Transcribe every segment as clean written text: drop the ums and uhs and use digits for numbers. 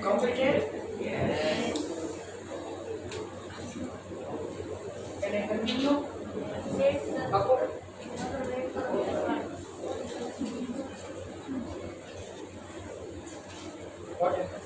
Completed? Yes. Can I continue? Yes, sir. What happened?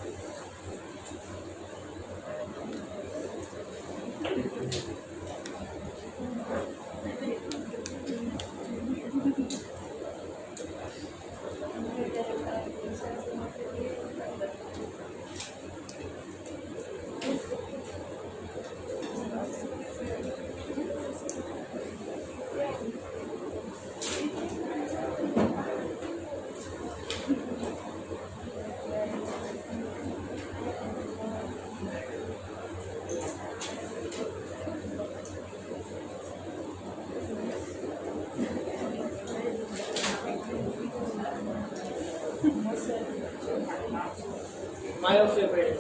My favorite.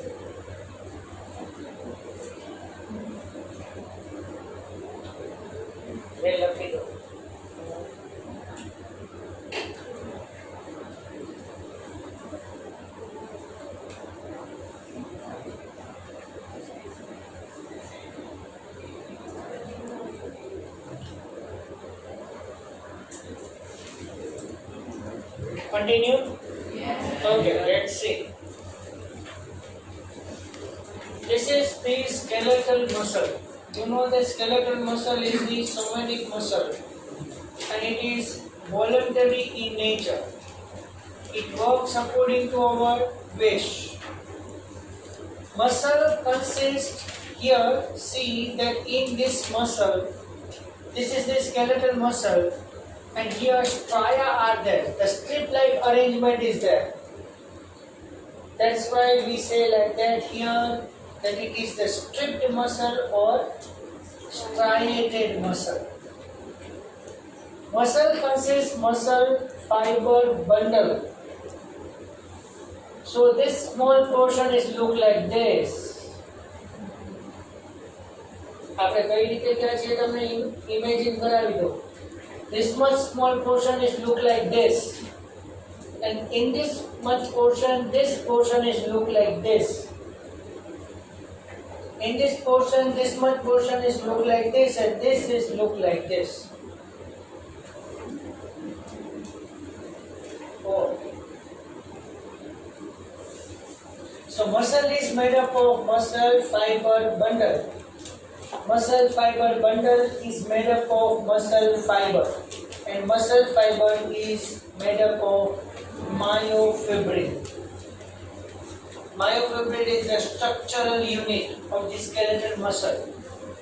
Very lucky though. Continue? Yes. Okay, let's see. This is the skeletal muscle. You know the skeletal muscle is the somatic muscle and it is voluntary in nature. It works according to our wish. Muscle consists here, see that in this muscle, this is the skeletal muscle and here stria are there. The strip-like arrangement is there. That's why we say like that here that it is the stripped muscle or striated muscle. Muscle consists muscle fiber bundle. So this small portion is look like this. આપણે કઈ રીતે કર્યા છે તમને imagine કરાવી દો. This much small portion is look like this. and in this much portion, this portion is look like this. In this portion, this much portion is look like this, and this is look like this. Oh. So muscle is made up of muscle fiber bundle. Muscle fiber bundle is made up of muscle fiber, and muscle fiber is made up of myofibril. Myofibril is the structural unit of the skeletal muscle.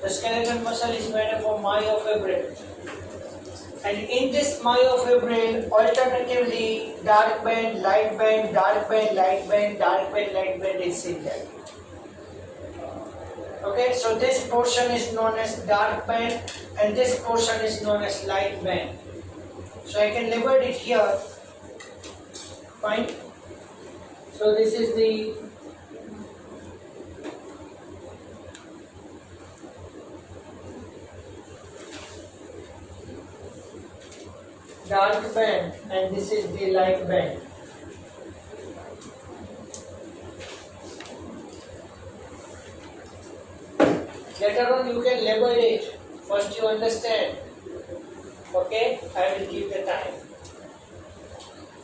The skeletal muscle is made up of myofibril. And in this myofibril, alternatively, dark band, light band, dark band, light band, dark band, light band is in there. Okay, so this portion is known as dark band and this portion is known as light band. So I can label it here. Fine. So this is the dark band and this is the light band. Later on you can label it. First you understand. Okay, I will give the time.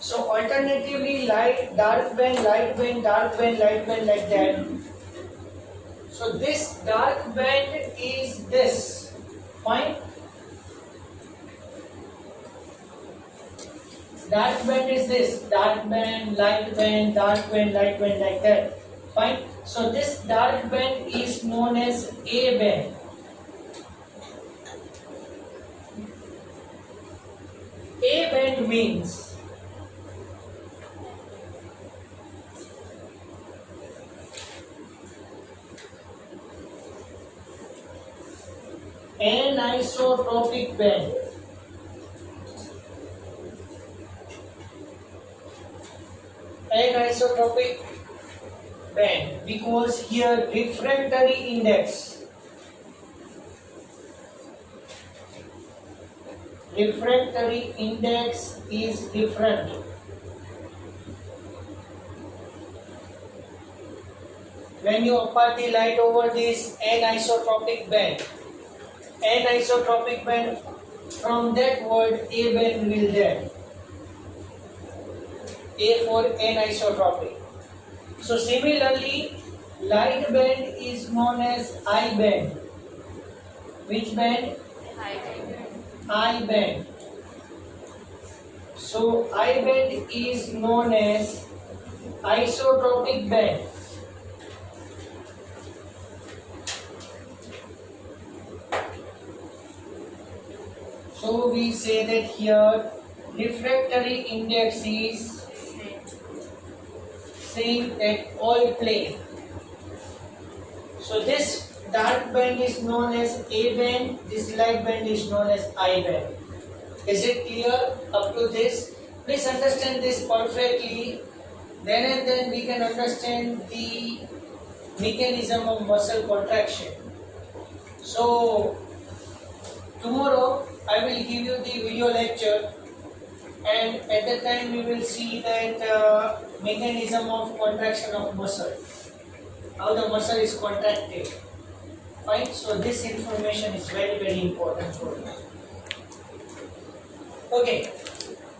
So alternatively light, dark band, light band, dark band, light band like that. So this dark band is this. Fine. Dark band is this. Dark band, light band, dark band, light band like that. Fine. So this dark band is known as A band. A band means anisotropic band. Anisotropic band because here refractory index is different. When you apply the light over this anisotropic band, from that word A band will there. A for anisotropic. So similarly, light band is known as I band. Which band? I band. So I band is known as isotropic band. So we say that here refractory index is same at all plane. So this dark band is known as A band, this light band is known as I band. Is it clear up to this? Please understand this perfectly. Then and then we can understand the mechanism of muscle contraction. So tomorrow I will give you the video lecture, and at that time we will see that mechanism of contraction of muscle, how the muscle is contracted. Fine. So this information is very, very important for you. Okay.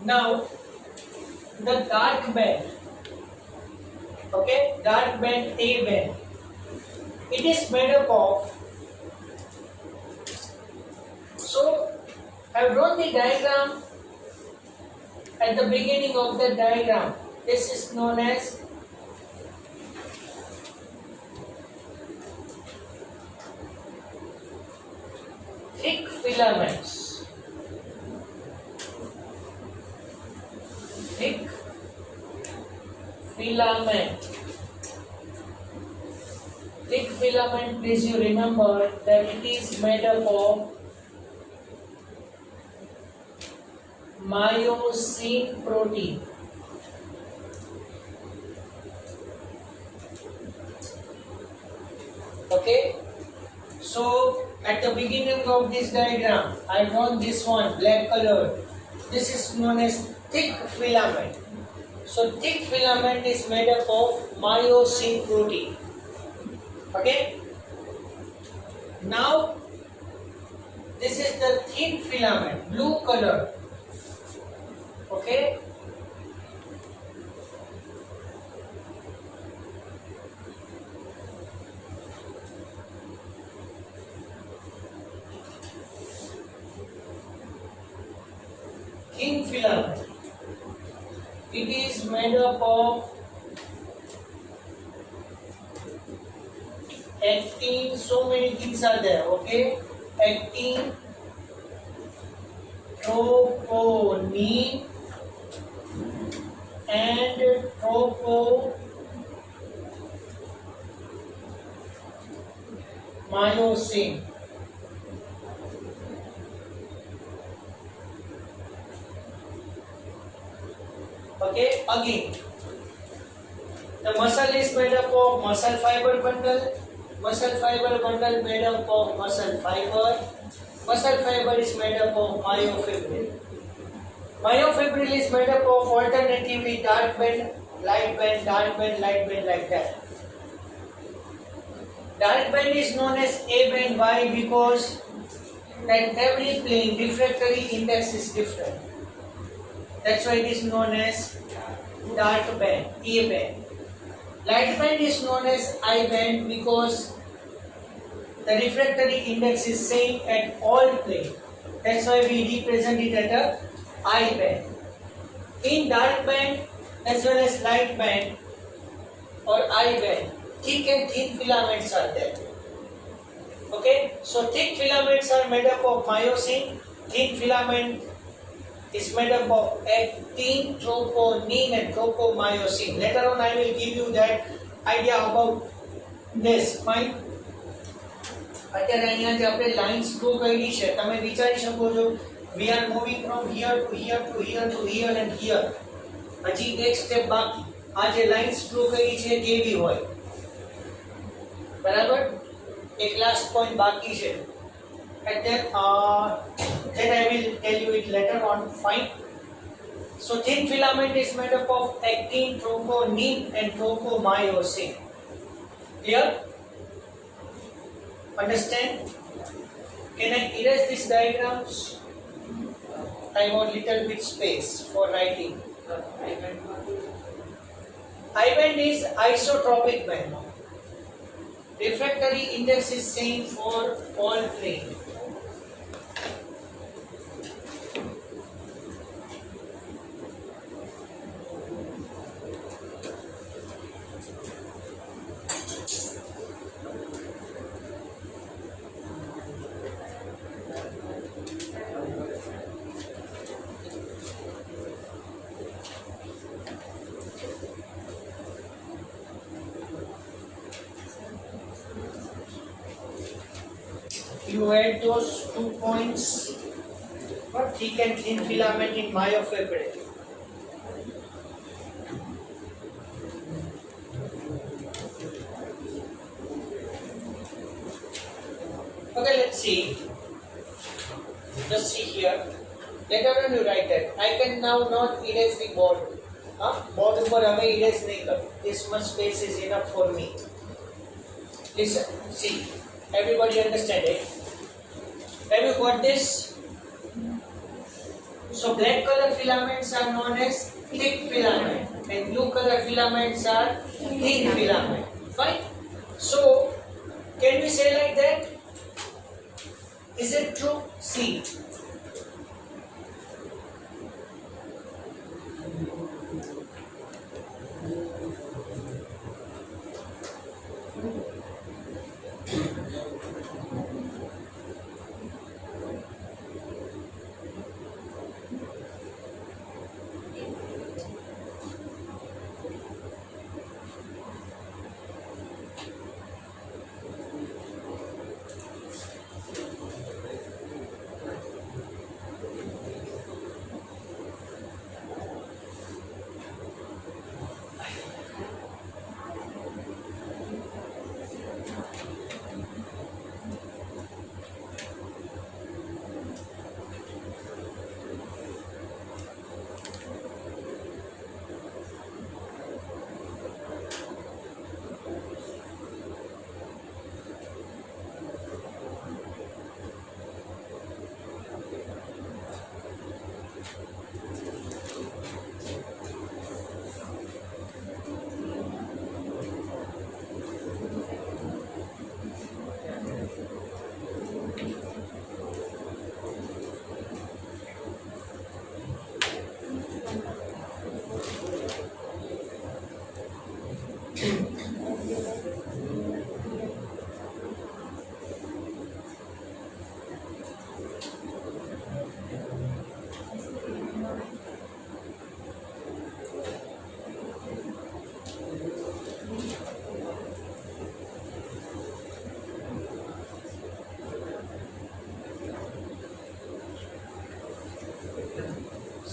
Now the dark band. Okay, dark band, A band. It is made up of. So I have drawn the diagram. At the beginning of the diagram, this is known as thick filaments. Thick filament. Thick filament, please you remember that it is made up of myosin protein. Okay, so at the beginning of this diagram, I drawn this one black color. This is known as thick filament. So thick filament is made up of myosin protein. Okay. Now this is the thin filament, blue color. Okay. Thin filament. It is made up of actin. So many things are there. Okay. Actin, troponin, and tropomyosin. Okay, again, the muscle is made up of muscle fiber bundle. Muscle fiber bundle made up of muscle fiber. Muscle fiber is made up of myofibril. Myofibril is made up of alternatively dark band, light band, dark band, light band, like that. Dark band is known as A band. Why? Because at every plane refractory index is different. That's why it is known as dark band, A band. Light band is known as I band because the refractory index is same at all planes. That's why we represent it at a I band. In dark band as well as light band or I band, thick and thin filaments are there. Okay, so thick filaments are made up of myosin, thin filament is made up of actin, troponin and tropomyosin. Later on I will give you that idea about this. Fine. અત્યારે અહીંયા જે આપણે lines draw કરી છે તમે વિચારી શકો છો we are moving from here to here to here to here and here. હજી એક સ્ટેપ બાકી. આ જે લાઇન્સ ડ્રો કરી છે કેવી હોય બરાબર? એક લાસ્ટ પોઈન્ટ બાકી છે. And then I will tell you it later on. Fine. So thin filament is made up of actin, troponin and tropomyosin. Clear? Understand? Can I erase these diagrams? I want little bit space for writing. I band is isotropic band. Refractory index is same for all planes. You add those 2 points for thick and thin filament in myofibril. Okay, let's see. Just see here. Later on you write that. I can now not erase the board. Board ઉપર હવે erase નહીં કર. This much space is enough for me. Listen, see. Everybody understand it? Have you got this? So black color filaments are known as thick filament and blue color filaments are thin filament. Fine? So can we say like that? Is it true? See.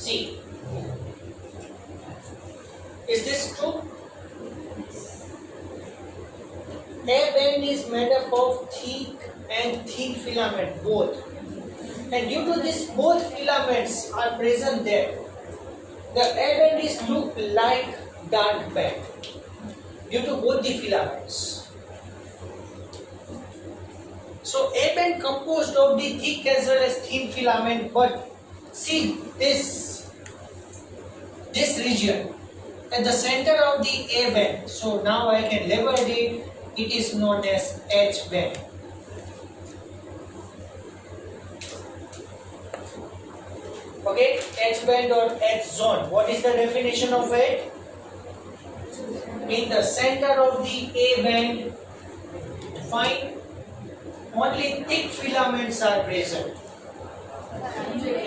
See, is this true? A band is made up of thick and thin filament both, and due to this both filaments are present there, the A band is look like dark band due to both the filaments. So A band composed of the thick as well as thin filament, but see this region at the center of the A band. So now I can label it. It is known as H band. Okay, H band or H zone. What is the definition of it? In the center of the A band, find only thick filaments are present.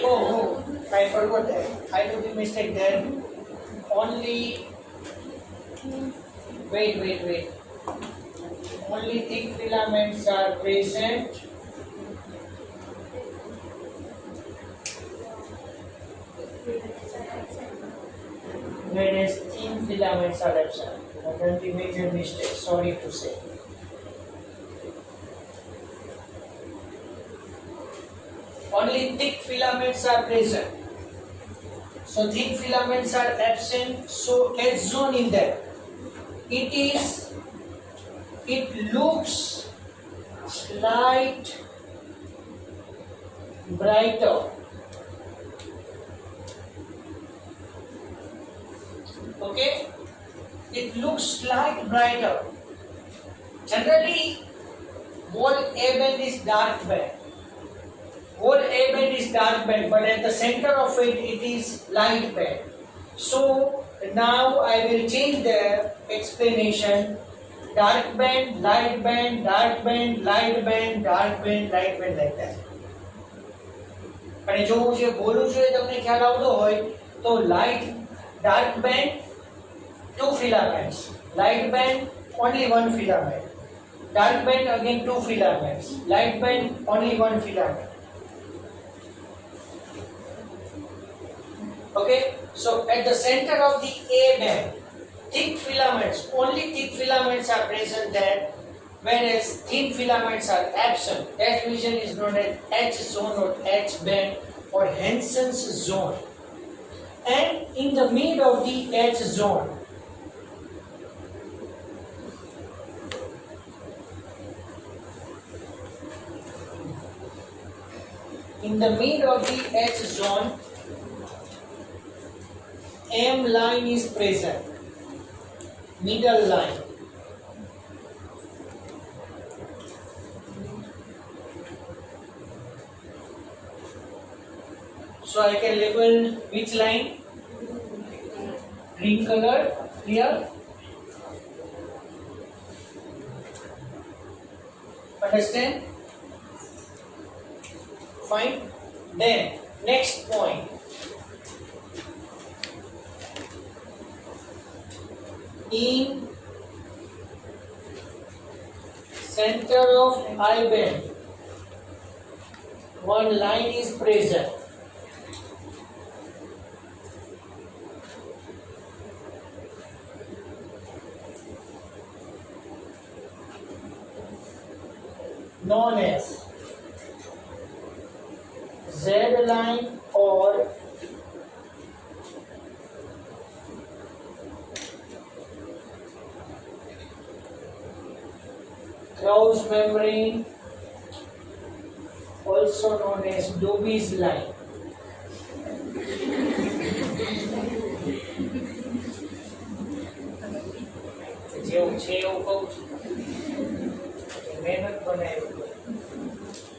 Oh, I forgot that. I took a mistake there. Only, wait. Only thick filaments are present. Whereas thin filaments are absent. I done the major mistake, sorry to say. Only thick filaments are present. So thin filaments are absent. So H zone in there. It looks slight brighter. Okay, it looks slight brighter. Generally, whole A band is dark band. Whole A band is dark band, but at the center of it, it is light band. So now I will change the explanation. Dark band, light band, dark band, light band, dark band, light band, like that. અને જો હું જે બોલું છું એ તમને ખ્યાલ આવતો હોય તો light dark band 2 filaments, light band only 1 filament, dark band again 2 filaments, light band only 1 filament. Okay, so at the center of the A band, thick filaments, only thick filaments are present there, whereas thin filaments are absent. That region is known as H zone or H band or Hansen's zone. And in the mid of the H zone, M line is present, middle line. So I can label which line? Green color, clear? Understand? Fine. Then next point. In center of I band, one line is present. Known as Z line or Krauss membrane, also known as Dobbe's line. જેવું છે એવું કહું છું, મહેનત બનાવી.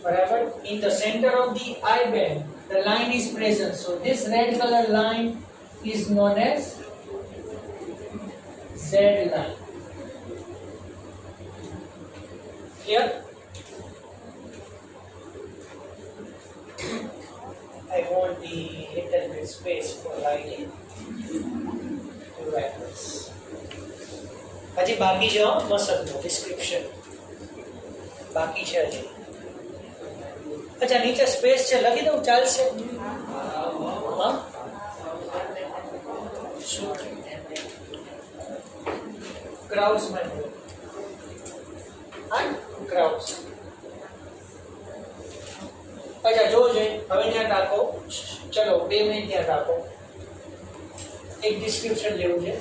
બરાબર. In the center of the I band, the line is present. So this red color line is known as Z line. Here, I want the little bit space for writing to write this. હજી બાકી છે મસલનું description બાકી છે હજી. અચ્છા, નીચે space છે, લખી દઉં ચાલશે? હા, ક્રાઉસ માટે હા ક્રાઉસ અચ્છા જો જોઈએ હવે ધ્યાન રાખો ચલો 2 મિનિટ ધ્યાન રાખો એક ડિસ્ક્રિપ્શન લેવું છે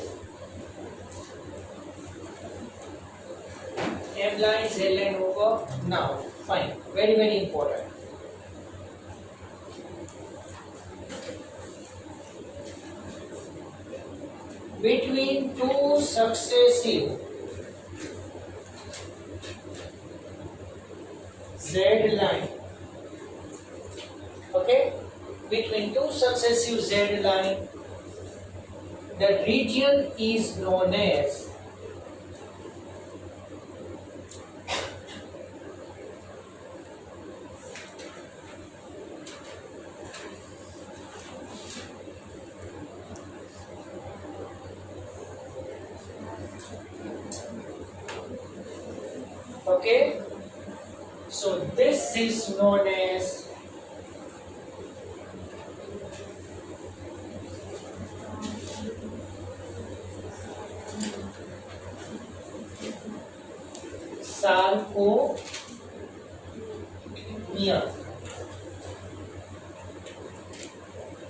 M line Z line over now fine very very important between two successive Z line okay between two successive Z line the region is known as okay so this is known as sarcomere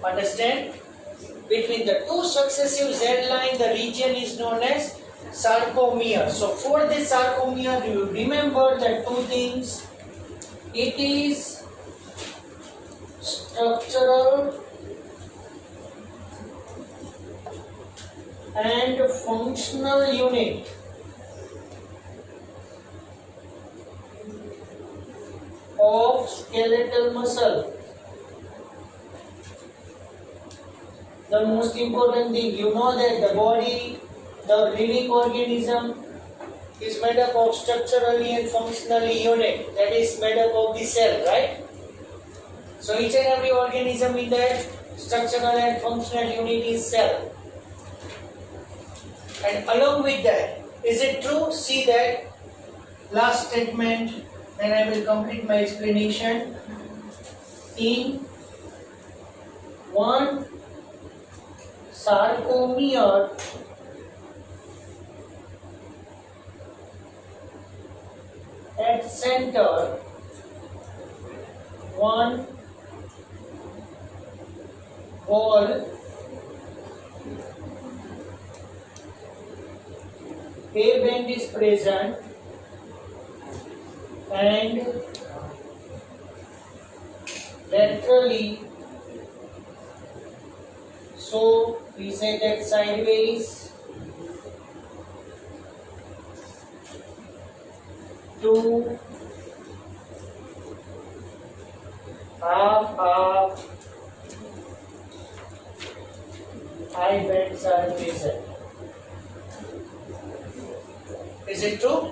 understand between the two successive Z line the region is known as sarcomere. So for this sarcomere you remember that two things it is structural and functional unit of skeletal muscle. The most important thing you know that the body the living organism is made up of structurally and functionally unit that is made up of the cell right so each and every organism in that structural and functional unit is cell and along with that is it true see that last statement and I will complete my explanation in one sarcomere at center one wall A band is present and laterally so we say that sideways two half high bands are present. Is it true?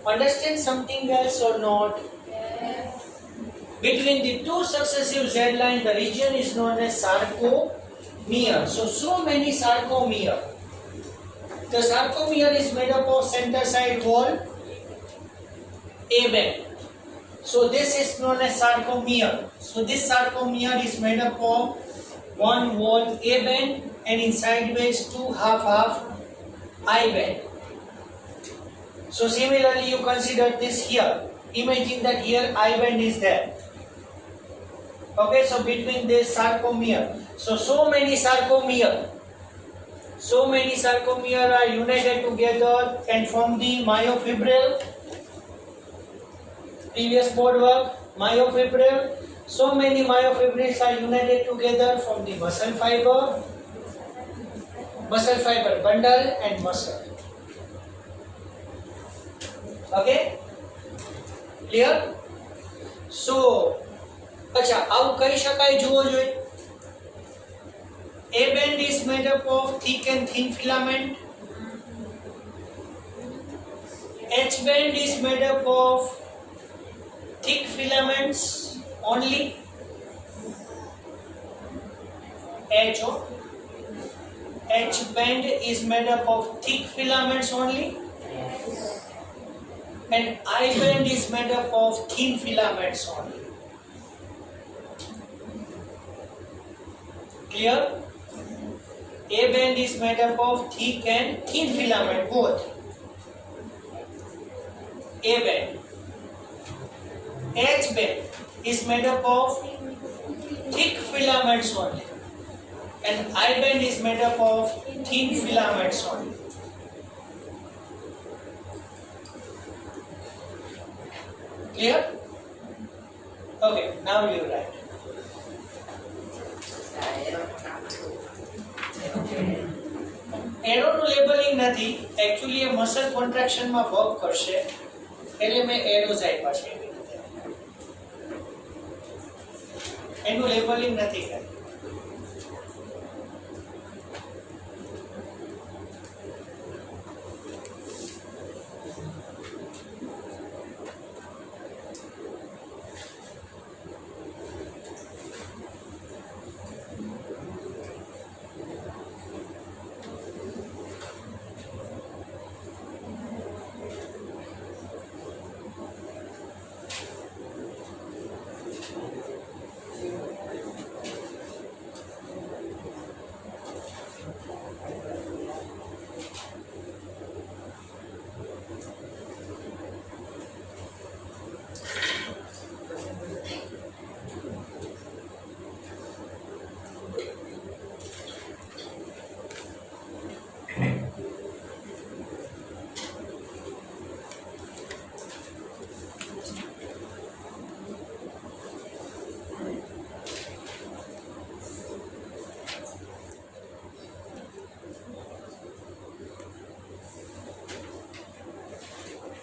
Understand something else or not? Between the two successive Z lines, the region is known as sarcomere. So many sarcomere. The sarcomere is made up of center side wall, A band. So this is known as sarcomere. So this sarcomere is made up of one wall A band and in sideways two half I band. So similarly you consider this here. Imagine that here I band is there. Okay, so between this sarcomere. So many sarcomere are united together and form the myofibril. Previous board work, myofibril. So many myofibrils are united together from the muscle fiber bundle and muscle. Okay, clear? So अच्छा આવું કહી શકાય જુઓ જોઈએ A band is made up of thick and thin filament. H band is made up of thick filaments only. H band is made up of thick filaments only. And I band is made up of thin filaments only. Clear? A band is made up of thick and thin filament, both. A band. H band is made up of thick filaments only. And I band is made up of thin filaments only. Clear? Okay, now you write. એરોનું labelling નથી, actually એ muscle કોન્ટ્રાક્શનમાં work કરશે એટલે મેં arrows આપ્યા છે એવી રીતે. એનું લેબલિંગ નથી કર્યું.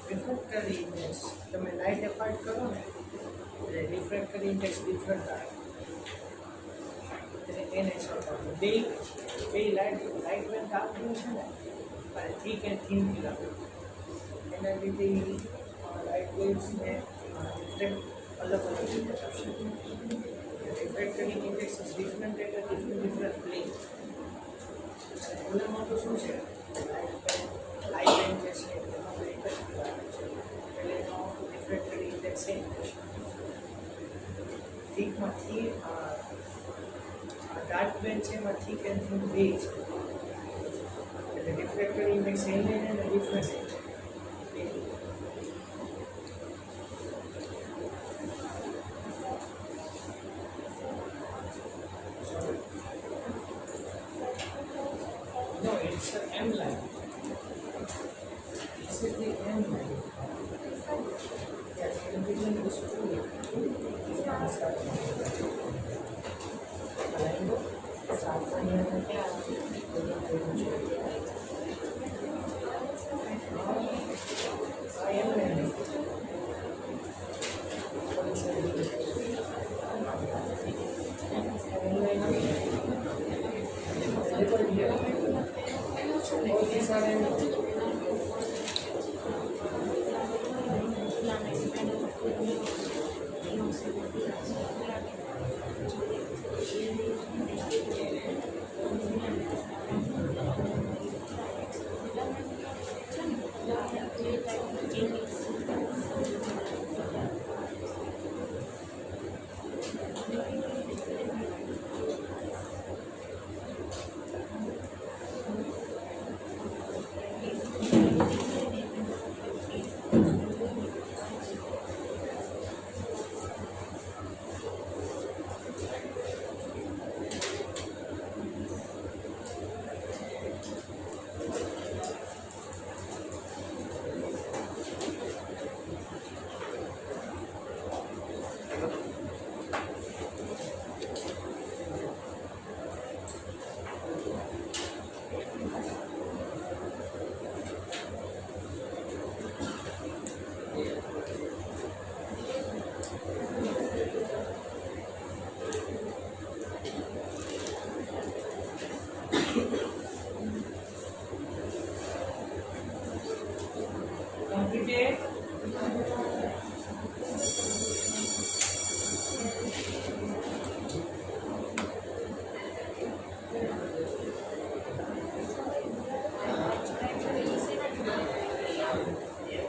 રિફ્રેક્ટરી ઇન્ડેક્સ તમે લાઇટ એપાર્ટ કરો ને એટલે રિફ્રેક્ટરી ઇન્ડેક્સ ડિફરન્ટ આવે એટલે એને સમજાવું બે લાઇટ બેન્ડ આપવું છે ને અને થીક એન્ડ થીન ફિલામેન્ટ એના લીધે લાઇટ વેવ્સને રિફ્રેક્ટ અલગ રીતે કરશે. Refractory index is different at different plane. ઓલામાં તો શું છે લાઇટ બેન્ડ જે છે એમાં એક જ ફિલામેન્ટ છે એટલે એનો રિફ્રેક્ટરી ઇન્ડેક્સ સેમ રહેશે. થીકમાંથી ડાર્ક બેન્ડ છે એમાં થીક એન્ડ થીન બે છે એટલે રિફ્રેક્ટરી ઇન્ડેક્સ સેમ અને ડિફરન્ટ છે. No, it's an M line. This is the M line. Yes, division is true.